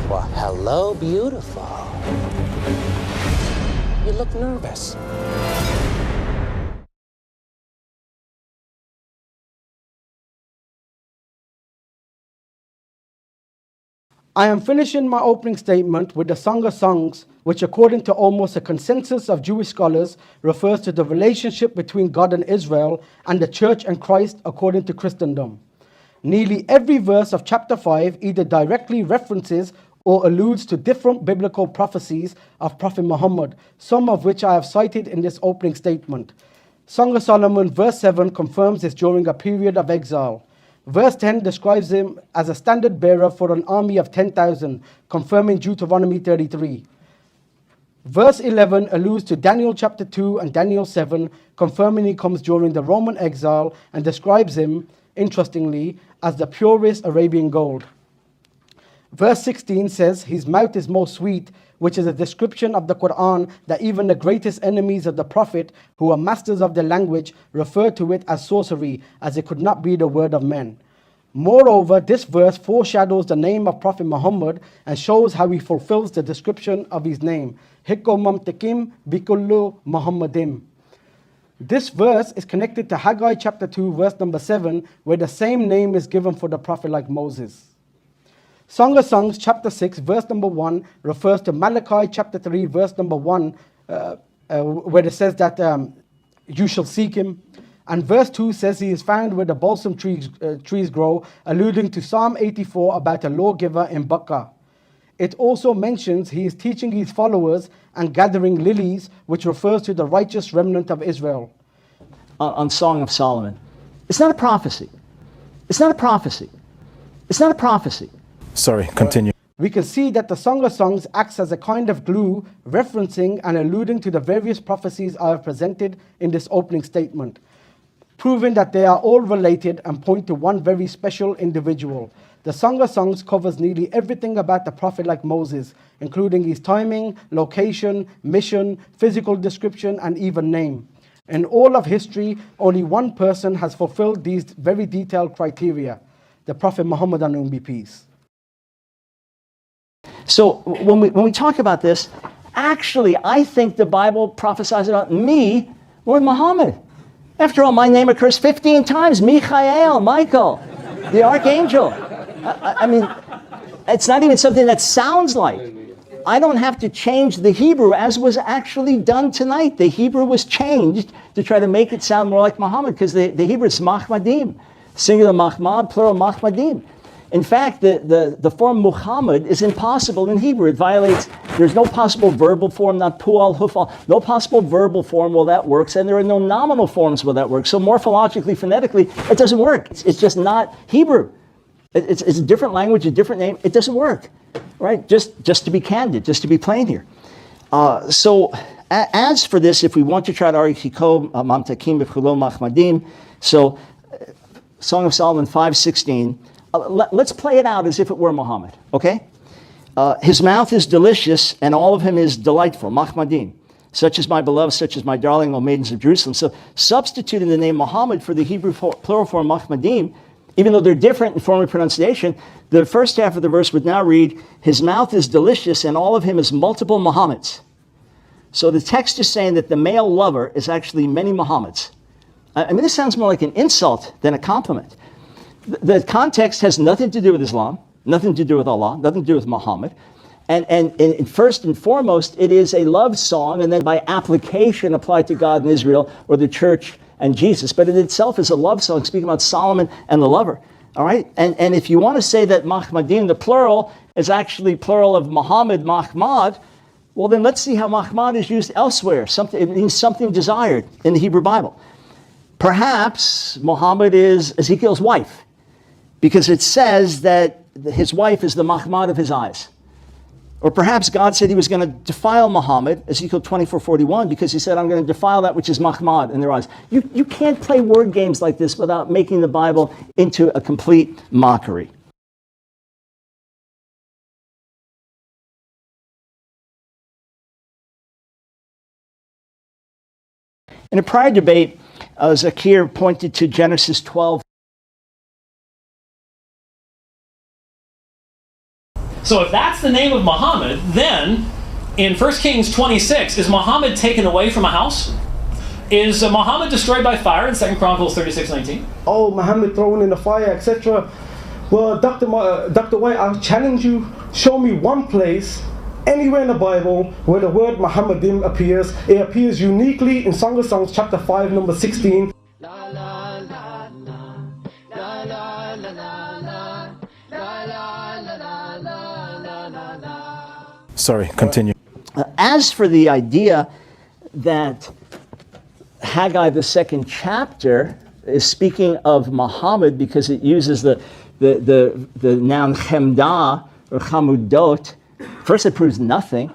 Well, hello, beautiful. You look nervous. I am finishing my opening statement with the Song of Songs, which according to almost a consensus of Jewish scholars refers to the relationship between God and Israel and the church and Christ according to Christendom. Nearly every verse of chapter 5 either directly references or alludes to different biblical prophecies of Prophet Muhammad, some of which I have cited in this opening statement. Song of Solomon verse 7 confirms this during a period of exile. Verse 10 describes him as a standard bearer for an army of 10,000, confirming Deuteronomy 33. Verse 11 alludes to Daniel chapter 2 and Daniel 7, confirming he comes during the Roman exile and describes him, interestingly, as the purest Arabian gold. Verse 16 says, his mouth is most sweet, which is a description of the Quran that even the greatest enemies of the Prophet, who are masters of the language, refer to it as sorcery, as it could not be the word of men. Moreover, this verse foreshadows the name of Prophet Muhammad and shows how he fulfills the description of his name. Hikko bikullu Muhammadim. This verse is connected to Haggai chapter 2, verse number 7, where the same name is given for the prophet like Moses. Song of Songs chapter 6 verse number 1 refers to Malachi chapter 3 verse number 1 where it says that you shall seek him, and verse 2 says he is found where the balsam trees grow, alluding to Psalm 84 about a lawgiver in Bakkah. It also mentions he is teaching his followers and gathering lilies, which refers to the righteous remnant of Israel. On Song of Solomon, it's not a prophecy. It's not a prophecy. It's not a prophecy. Sorry, continue. We can see that the Song of Songs acts as a kind of glue, referencing and alluding to the various prophecies I have presented in this opening statement, proving that they are all related and point to one very special individual. The Song of Songs covers nearly everything about the prophet like Moses, including his timing, location, mission, physical description, and even name. In all of history, only one person has fulfilled these very detailed criteria, the Prophet Muhammad on whom be peace. So when we talk about this, actually, I think the Bible prophesies about me more than Muhammad. After all, my name occurs 15 times. Michael, Michael, the archangel. I mean, it's not even something that sounds like. I don't have to change the Hebrew, as was actually done tonight. The Hebrew was changed to try to make it sound more like Muhammad, because the Hebrew is Muhammadim, singular Mahmad, plural Muhammadim. In fact, the form Muhammad is impossible in Hebrew. It violates, there's no possible verbal form, not Poole, Hufal, no possible verbal form where that works, and there are no nominal forms where that works. So morphologically, phonetically, it doesn't work. It's just not Hebrew. It's a different language, a different name. It doesn't work, right? Just to be candid, just to be plain here. So as for this, if we want to try to argue Hiko, Mamtakim, B'chulo, Mahmadim, so Song of Solomon 5:16, let's play it out as if it were Muhammad, okay? His mouth is delicious, and all of him is delightful, Mahmadim. Such is my beloved, such is my darling, O maidens of Jerusalem. So substituting the name Muhammad for the Hebrew plural form Mahmadim, even though they're different in form of pronunciation, the first half of the verse would now read, his mouth is delicious, and all of him is multiple Muhammads. So the text is saying that the male lover is actually many Muhammads. I mean, this sounds more like an insult than a compliment. The context has nothing to do with Islam, nothing to do with Allah, nothing to do with Muhammad. And first and foremost, it is a love song, and then by application applied to God and Israel, or the church and Jesus. But it itself is a love song speaking about Solomon and the lover. All right? And if you want to say that Mahmadim, the plural, is actually plural of Muhammad, Mahmad, well, then let's see how Mahmad is used elsewhere. It means something desired in the Hebrew Bible. Perhaps Muhammad is Ezekiel's wife, because it says that his wife is the Mahmad of his eyes. Or perhaps God said he was going to defile Muhammad, Ezekiel 24:41, because he said, I'm going to defile that which is Mahmad in their eyes. You can't play word games like this without making the Bible into a complete mockery. In a prior debate, Zakir pointed to Genesis 12. So if that's the name of Muhammad, then in 1 Kings 26, is Muhammad taken away from a house? Is Muhammad destroyed by fire in 2 Chronicles 36:19? Oh, Muhammad thrown in the fire, etc. Well, Dr. White, I'll challenge you. Show me one place anywhere in the Bible where the word Muhammadim appears. It appears uniquely in Song of Songs, chapter 5, number 16. Sorry, continue. As for the idea that Haggai, the second chapter, is speaking of Muhammad because it uses the noun chemda or chamudot, first it proves nothing.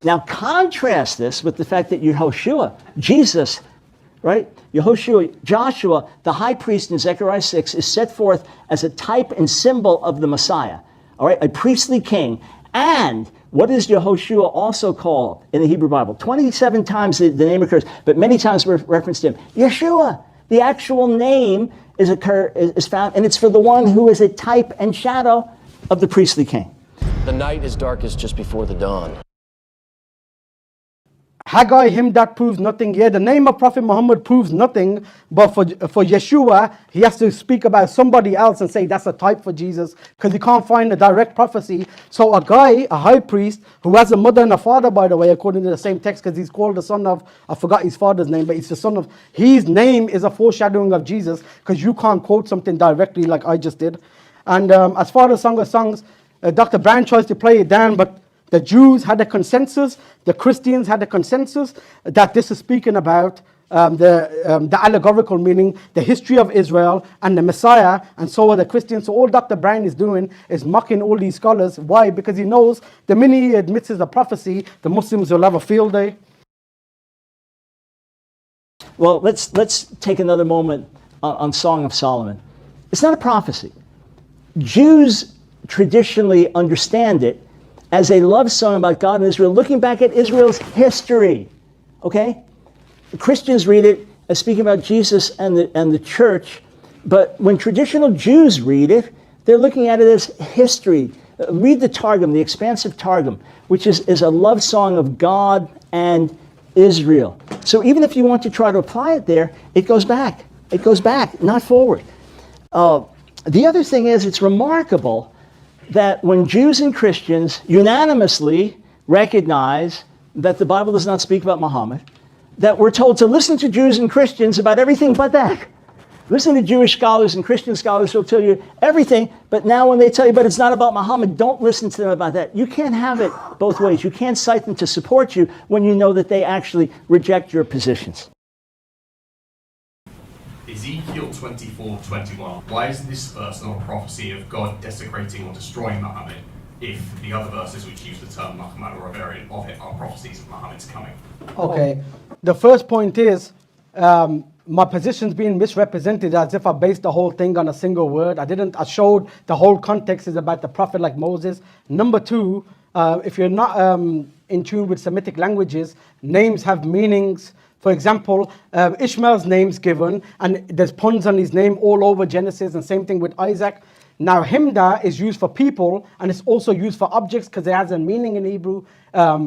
Now contrast this with the fact that Yehoshua, Jesus, right? Yehoshua, Joshua, the high priest in Zechariah 6, is set forth as a type and symbol of the Messiah, all right? A priestly king. And what is Yehoshua also called in the Hebrew Bible? 27 times the name occurs, but many times we're referenced to him. Yeshua, the actual name is found, and it's for the one who is a type and shadow of the priestly king. The night is darkest just before the dawn. Haggai, him that proves nothing. Yeah, the name of Prophet Muhammad proves nothing, but for Yeshua, he has to speak about somebody else and say that's a type for Jesus, because he can't find a direct prophecy. So a guy, a high priest, who has a mother and a father, by the way, according to the same text, because he's called the son of, I forgot his father's name, but it's the son of, his name is a foreshadowing of Jesus, because you can't quote something directly like I just did. And as far as Song of Songs, Dr. Brand tries to play it down, but the Jews had a consensus, the Christians had a consensus that this is speaking about the allegorical meaning, the history of Israel and the Messiah, and so are the Christians. So all Dr. Brand is doing is mocking all these scholars. Why? Because he knows the minute he admits it's a prophecy, the Muslims will have a field day. Well, let's take another moment on Song of Solomon. It's not a prophecy. Jews traditionally understand it as a love song about God and Israel, looking back at Israel's history, okay? The Christians read it as speaking about Jesus and the church, but when traditional Jews read it, they're looking at it as history. Read the Targum, the expansive Targum, which is a love song of God and Israel. So even if you want to try to apply it there, it goes back. It goes back, not forward. The other thing is, it's remarkable that when Jews and Christians unanimously recognize that the Bible does not speak about Muhammad, that we're told to listen to Jews and Christians about everything but that. Listen to Jewish scholars and Christian scholars who'll tell you everything, but now when they tell you, but it's not about Muhammad, don't listen to them about that. You can't have it both ways. You can't cite them to support you when you know that they actually reject your positions. Ezekiel 24:21. Why is this verse not a prophecy of God desecrating or destroying Muhammad if the other verses which use the term Muhammad or a variant of it are prophecies of Muhammad's coming? Okay. The first point is my position's being misrepresented as if I based the whole thing on a single word. I showed the whole context is about the prophet like Moses. Number two, if you're not in tune with Semitic languages, names have meanings. For example, Ishmael's name's given, and there's puns on his name all over Genesis, and same thing with Isaac. Now, himda is used for people, and it's also used for objects because it has a meaning in Hebrew,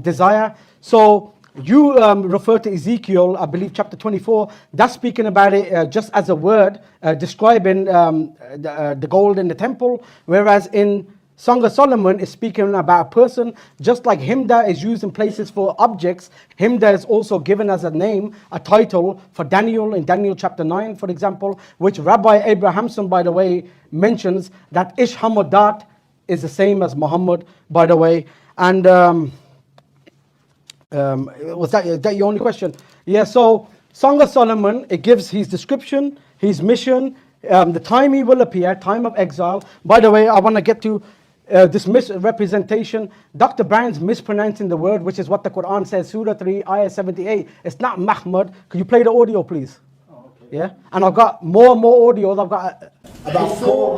desire. So you refer to Ezekiel, I believe chapter 24, that's speaking about it just as a word, describing the gold in the temple, whereas in Song of Solomon is speaking about a person, just like himda is used in places for objects. Himda is also given as a name, a title for Daniel in Daniel chapter 9, for example, which Rabbi Abrahamson, by the way, mentions that Ishhamodat is the same as Muhammad, by the way. And was that your only question? Yeah, so Song of Solomon, it gives his description, his mission, the time he will appear, time of exile. By the way, I want to get to this misrepresentation. Dr. Brand's mispronouncing the word, which is what the Quran says, Surah 3, Ayah 78. It's not Mahmud. Could you play the audio, please? Oh, okay. Yeah? And I've got more audios. I've got about 4.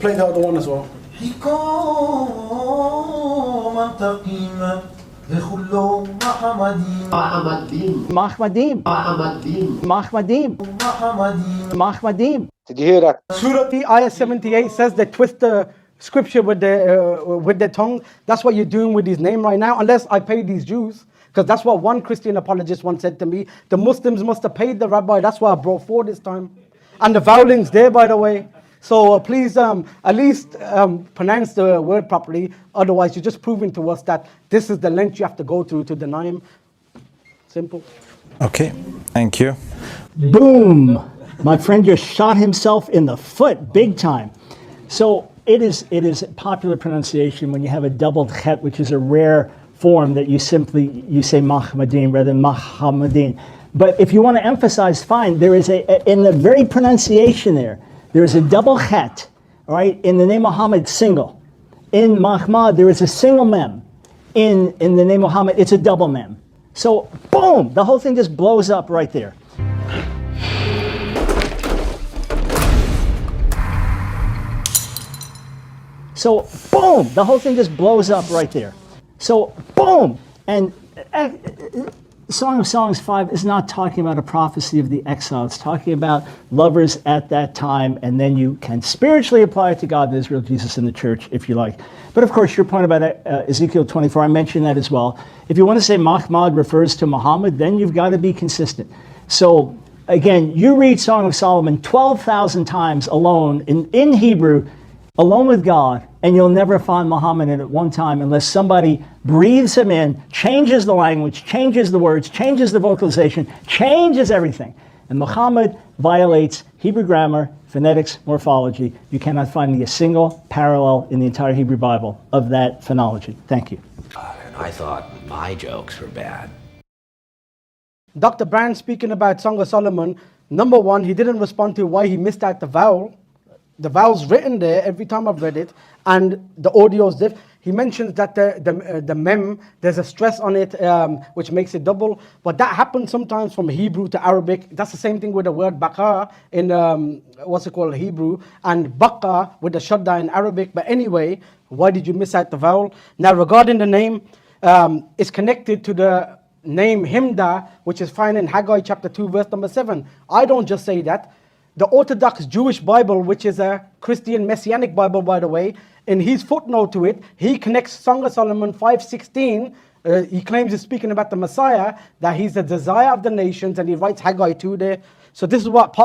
Play the other one as well. Muhammadim. Did you hear that? Surah Ayah 78 says they twist the scripture with their tongue. That's what you're doing with his name right now, unless I pay these Jews. Because that's what one Christian apologist once said to me. The Muslims must have paid the rabbi. That's why I brought forward this time. And the voweling's there, by the way. So please at least pronounce the word properly. Otherwise, you're just proving to us that this is the length you have to go through to deny him. Simple. Okay, thank you. Boom! My friend just shot himself in the foot, big time. So it is popular pronunciation when you have a doubled chet, which is a rare form that you say Muhammadim rather than Muhammadin. But if you want to emphasize, fine. There is in the very pronunciation there is a double chet, all right? In the name Muhammad, single. In Mahmad, there is a single mem. In the name Muhammad, it's a double mem. So, boom, the whole thing just blows up right there. So, boom, the whole thing just blows up right there. So, boom, and Song of Songs 5 is not talking about a prophecy of the exile. It's talking about lovers at that time, and then you can spiritually apply it to God, Israel, Jesus, and the church, if you like. But of course, your point about Ezekiel 24, I mentioned that as well. If you want to say Mahmad refers to Muhammad, then you've got to be consistent. So, again, you read Song of Solomon 12,000 times alone in Hebrew, alone with God, and you'll never find Muhammad in it one time unless somebody breathes him in, changes the language, changes the words, changes the vocalization, changes everything. And Muhammad violates Hebrew grammar, phonetics, morphology. You cannot find a single parallel in the entire Hebrew Bible of that phonology. Thank you. And I thought my jokes were bad. Dr. Brand speaking about Song of Solomon, number one, he didn't respond to why he missed out the vowel. The vowel's written there every time I've read it, and the audio's diff. He mentions that the mem, there's a stress on it, which makes it double. But that happens sometimes from Hebrew to Arabic. That's the same thing with the word baqa in Hebrew, and baqa with the shadda in Arabic. But anyway, why did you miss out the vowel? Now, regarding the name, it's connected to the name Himda, which is found in Haggai chapter 2, verse number 7. I don't just say that. The Orthodox Jewish Bible, which is a Christian Messianic Bible, by the way, in his footnote to it, he connects Song of Solomon 5:16. He claims he's speaking about the Messiah, that he's the desire of the nations, and he writes Haggai 2 there. So this is what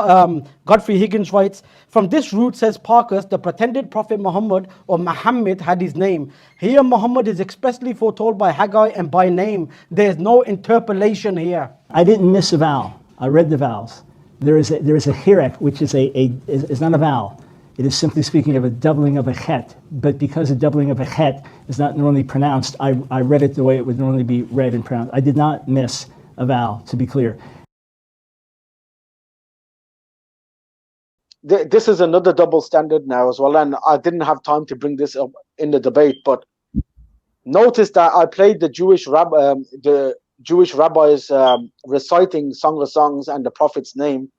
Godfrey Higgins writes. From this root, says Parkhurst, the pretended prophet Muhammad or Muhammad had his name. Here Muhammad is expressly foretold by Haggai and by name. There's no interpolation here. I didn't miss a vowel. I read the vowels. There is a hirek, which is not a vowel. It is simply speaking of a doubling of a chet. But because a doubling of a chet is not normally pronounced, I read it the way it would normally be read and pronounced. I did not miss a vowel, to be clear. This is another double standard now as well, and I didn't have time to bring this up in the debate, but notice that I played the Jewish rabbis reciting Song of Songs and the Prophet's name,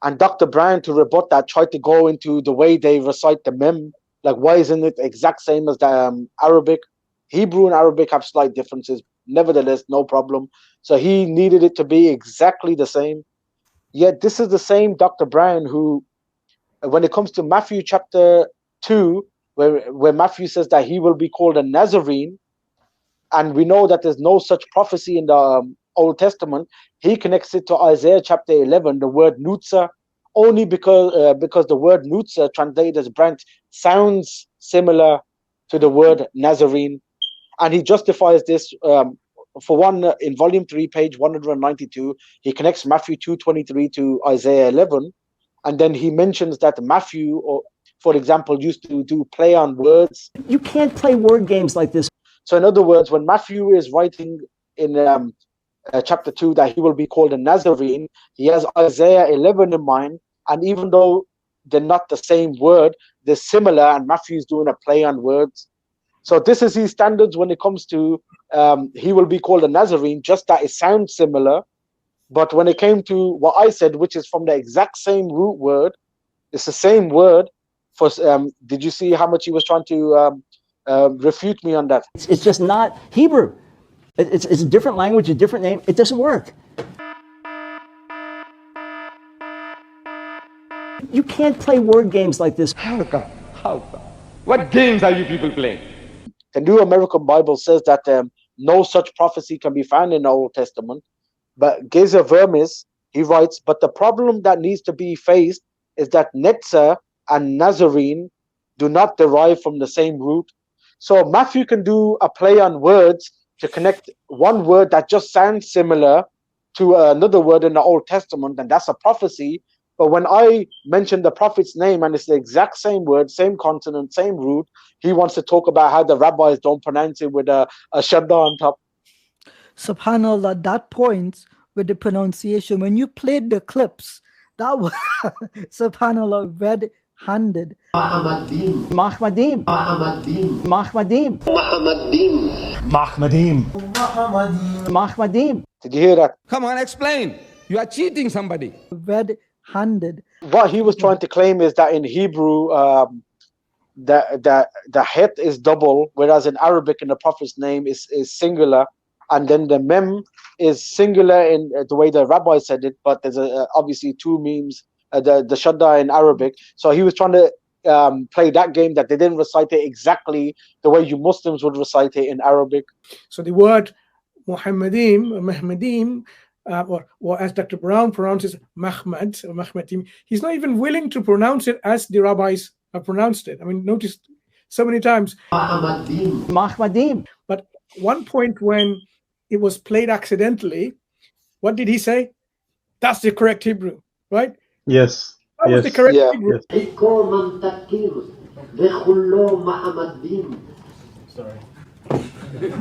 and Dr. Brown, to rebut that, tried to go into the way they recite the mem. Like, why isn't it the exact same as the Arabic? Hebrew and Arabic have slight differences. Nevertheless, no problem. So he needed it to be exactly the same. Yet this is the same Dr. Brown who, when it comes to Matthew chapter 2, where Matthew says that he will be called a Nazarene, and we know that there's no such prophecy in the Old Testament, he connects it to Isaiah chapter 11, the word Nutza, only because the word Nutza, translated as branch, sounds similar to the word Nazarene. And he justifies this, for one, in volume 3, page 192, he connects Matthew 2:23 to Isaiah 11. And then he mentions that Matthew, or for example, used to do play on words. You can't play word games like this. So in other words, when Matthew is writing in chapter 2 that he will be called a Nazarene, he has Isaiah 11 in mind. And even though they're not the same word, they're similar, and Matthew's doing a play on words. So this is his standards when it comes to he will be called a Nazarene, just that it sounds similar. But when it came to what I said, which is from the exact same root word, it's the same word. For did you see how much he was trying to refute me on that? It's just not Hebrew. It's a different language, a different name. It doesn't work. You can't play word games like this. How come? How come? What games are you people playing? The New American Bible says that no such prophecy can be found in the Old Testament. But Gezer Vermes, he writes, but the problem that needs to be faced is that Netzer and Nazarene do not derive from the same root. So Matthew can do a play on words to connect one word that just sounds similar to another word in the Old Testament, and that's a prophecy. But when I mention the prophet's name and it's the exact same word, same consonant, same root, he wants to talk about how the rabbis don't pronounce it with a shadda on top. Subhanallah, that point with the pronunciation, when you played the clips, that was, subhanallah, red-handed. Muhammadim. Muhammadim. Muhammadim. Muhammadim. Muhammadim. Did you hear that? Come on, explain. You are cheating somebody. Red-handed. What he was trying to claim is that in Hebrew, the het is double, whereas in Arabic, in the prophet's name is singular, and then the mem is singular in the way the rabbi said it, but there's obviously two memes, the shadda in Arabic. So he was trying to play that game, that they didn't recite it exactly the way you Muslims would recite it in Arabic. So the word Muhammadim, or as Dr. Brown pronounces Mahmad or Mahmadim, he's not even willing to pronounce it as the rabbis have pronounced it. I mean, notice so many times. Muhammadim. Muhammadim. But one point when it was played accidentally, what did he say? That's the correct Hebrew, right? Yes. That was the correct Hebrew. Sorry.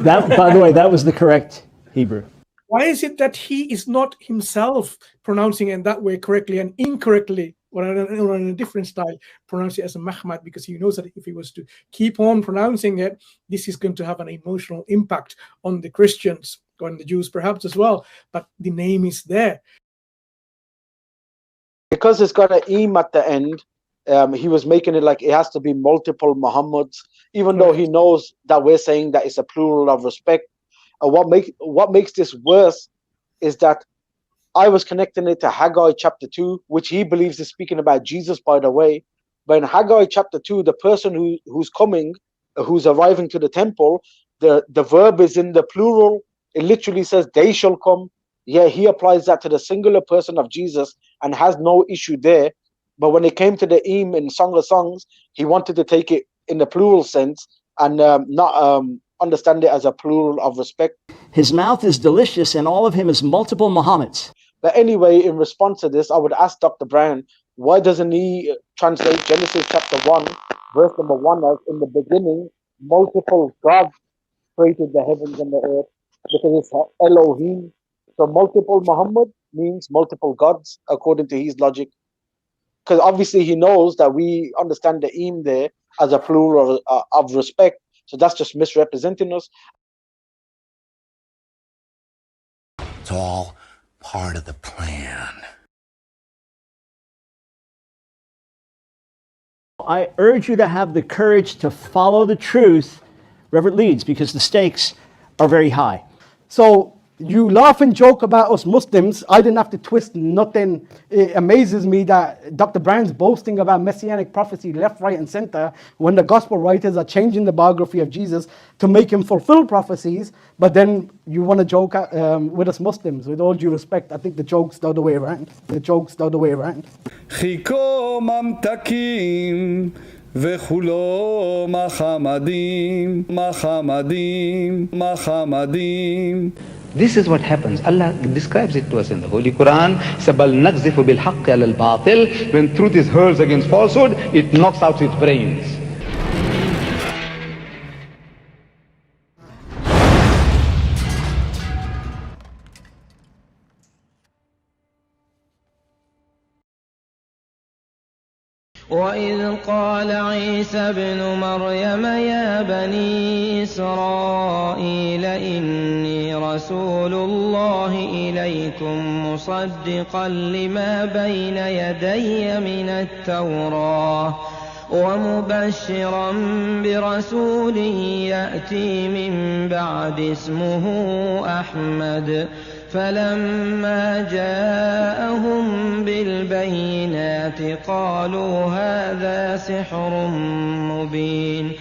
That, by the way, that was the correct Hebrew. Why is it that he is not himself pronouncing it that way correctly and incorrectly, or in a different style, pronounce it as a Mahmad? Because he knows that if he was to keep on pronouncing it, this is going to have an emotional impact on the Christians, or on the Jews perhaps as well. But the name is there. Because it's got an im at the end, he was making it like it has to be multiple Muhammads, even though he knows that we're saying that it's a plural of respect. What makes this worse is that I was connecting it to Haggai chapter 2, which he believes is speaking about Jesus, by the way. But in Haggai chapter 2, the person who's coming, who's arriving to the temple, the verb is in the plural. It literally says they shall come. Yeah, he applies that to the singular person of Jesus and has no issue there. But when it came to the im in Song of Songs, he wanted to take it in the plural sense and not understand it as a plural of respect. His mouth is delicious and all of him is multiple Muhammads. But anyway, in response to this, I would ask Dr. Brown, why doesn't he translate Genesis chapter 1, verse number 1 as in the beginning, multiple gods created the heavens and the earth, because it's Elohim. So multiple Muhammad means multiple gods, according to his logic. Because obviously he knows that we understand the im there as a plural of respect. So that's just misrepresenting us. It's all part of the plan. I urge you to have the courage to follow the truth wherever it leads, because the stakes are very high. So you laugh and joke about us Muslims. I didn't have to twist nothing. It amazes me that Dr. Brown's boasting about messianic prophecy left, right, and center when the gospel writers are changing the biography of Jesus to make him fulfill prophecies. But then you want to joke with us Muslims. With all due respect, I think the joke's the other way around. The joke's the other way around. וכולו מחמדים, מחמדים, מחמדים. This is what happens. Allah describes it to us in the Holy Quran. بَلْ نَقْذِفُ بِالْحَقِّ عَلَى الْبَاطِلِ. When truth is hurled against falsehood, it knocks out its brains. وإذ قال عيسى ابن مريم يا بني إسرائيل إني رسول الله إليكم مصدقا لما بين يدي من التوراة ومبشرا برسول يأتي من بعد اسمه أحمد فلما جاءهم بالبينات قالوا هذا سحر مبين